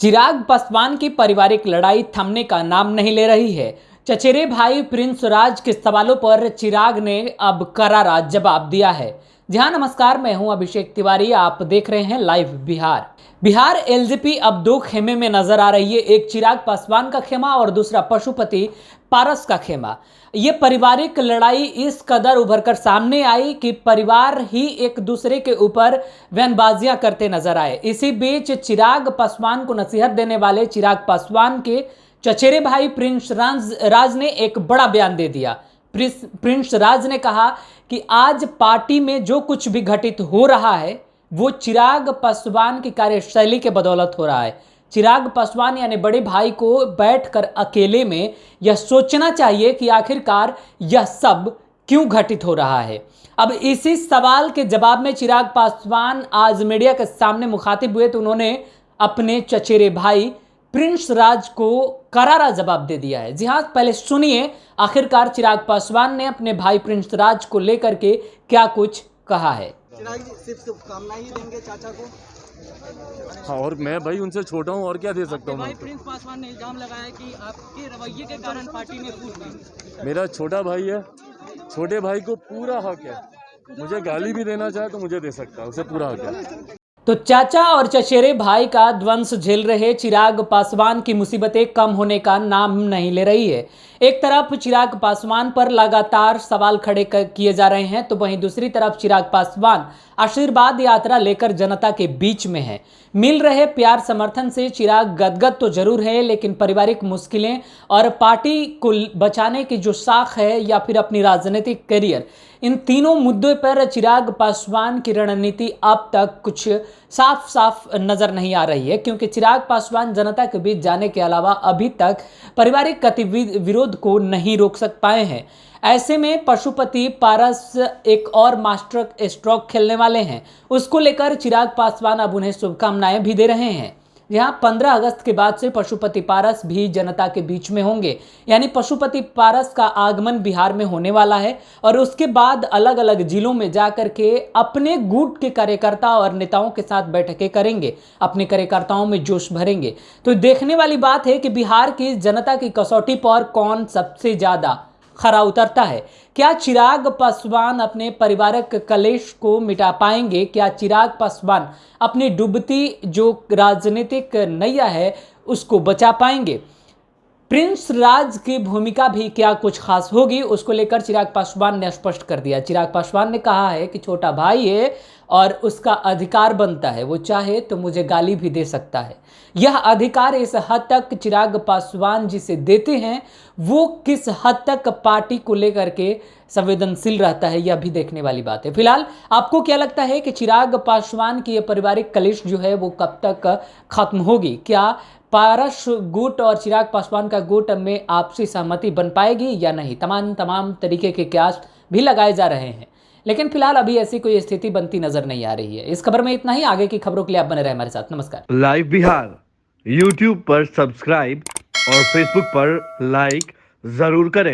चिराग पासवान की पारिवारिक लड़ाई थमने का नाम नहीं ले रही है। चचेरे भाई प्रिंस राज के सवालों पर चिराग ने अब करारा जवाब दिया है। जी हाँ, नमस्कार, मैं हूं अभिषेक तिवारी, आप देख रहे हैं लाइव बिहार। बिहार एलजेपी अब दो खेमे में नजर आ रही है, एक चिराग पासवान का खेमा और दूसरा पशुपति पारस का खेमा। ये पारिवारिक लड़ाई इस कदर उभर कर सामने आई कि परिवार ही एक दूसरे के ऊपर बयानबाजियां करते नजर आए। इसी बीच चिराग पासवान को नसीहत देने वाले चिराग पासवान के चचेरे भाई प्रिंस राज ने एक बड़ा बयान दे दिया। प्रिंस राज ने कहा कि आज पार्टी में जो कुछ भी घटित हो रहा है वो चिराग पासवान की कार्यशैली के बदौलत हो रहा है। चिराग पासवान यानी बड़े भाई को बैठकर अकेले में यह सोचना चाहिए कि आखिरकार यह सब क्यों घटित हो रहा है। अब इसी सवाल के जवाब में चिराग पासवान आज मीडिया के सामने मुखातिब हुए तो उन्होंने अपने चचेरे भाई प्रिंस राज को करारा जवाब दे दिया है। जी हाँ, पहले सुनिए आखिरकार चिराग पासवान ने अपने भाई प्रिंस राज को लेकर के क्या कुछ कहा है। चिराग जी सिर्फ शुभकामनाएं ही देंगे चाचा को? हाँ, और मैं भाई उनसे छोटा हूँ और क्या दे सकता हूँ। भाई प्रिंस पासवान ने इल्जाम लगाया कि आपके रवैये के कारण पार्टी में फूट गई। मेरा छोटा भाई है, छोटे भाई को पूरा हक है, मुझे गाली भी देना चाहे तो मुझे दे सकता है, उसे पूरा हक है। तो चाचा और चचेरे भाई का द्वंस झेल रहे चिराग पासवान की मुसीबतें कम होने का नाम नहीं ले रही है। एक तरफ चिराग पासवान पर लगातार सवाल खड़े किए जा रहे हैं तो वहीं दूसरी तरफ चिराग पासवान आशीर्वाद यात्रा लेकर जनता के बीच में है। मिल रहे प्यार समर्थन से चिराग गदगद तो जरूर है, लेकिन पारिवारिक मुश्किलें और पार्टी को बचाने की जो साख है या फिर अपनी राजनीतिक करियर, इन तीनों मुद्दों पर चिराग पासवान की रणनीति अब तक कुछ साफ साफ नजर नहीं आ रही है, क्योंकि चिराग पासवान जनता के बीच जाने के अलावा अभी तक पारिवारिक विरोध को नहीं रोक पाए हैं। ऐसे में पशुपति पारस एक और मास्टर स्ट्रोक खेलने वाले हैं, उसको लेकर चिराग पासवान अब उन्हें शुभकामनाएं भी दे रहे हैं। यहाँ 15 अगस्त के बाद से पशुपति पारस भी जनता के बीच में होंगे, यानी पशुपति पारस का आगमन बिहार में होने वाला है और उसके बाद अलग अलग जिलों में जाकर के अपने गुट के कार्यकर्ता और नेताओं के साथ बैठकें करेंगे, अपने कार्यकर्ताओं में जोश भरेंगे। तो देखने वाली बात है कि बिहार की जनता की कसौटी पर कौन सबसे ज्यादा खरा उतरता है। क्या चिराग पासवान अपने पारिवारिक कलेश को मिटा पाएंगे? क्या चिराग पासवान अपनी डूबती जो राजनीतिक नैया है उसको बचा पाएंगे? प्रिंस राज की भूमिका भी क्या कुछ खास होगी, उसको लेकर चिराग पासवान ने स्पष्ट कर दिया। चिराग पासवान ने कहा है कि छोटा भाई है और उसका अधिकार बनता है, वो चाहे तो मुझे गाली भी दे सकता है। यह अधिकार इस हद तक चिराग पासवान जिसे देते हैं वो किस हद तक पार्टी को लेकर के संवेदनशील रहता है, यह भी देखने वाली बात है। फिलहाल आपको क्या लगता है कि चिराग पासवान की यह पारिवारिक कलेश जो है वो कब तक खत्म होगी? क्या पारस गुट और चिराग पासवान का गुट में आपसी सहमति बन पाएगी या नहीं? तमाम तरीके के कयास भी लगाए जा रहे हैं, लेकिन फिलहाल अभी ऐसी कोई स्थिति बनती नजर नहीं आ रही है। इस खबर में इतना ही। आगे की खबरों के लिए आप बने रहे हमारे साथ। नमस्कार। लाइव बिहार यूट्यूब पर सब्सक्राइब और फेसबुक पर लाइक जरूर करें।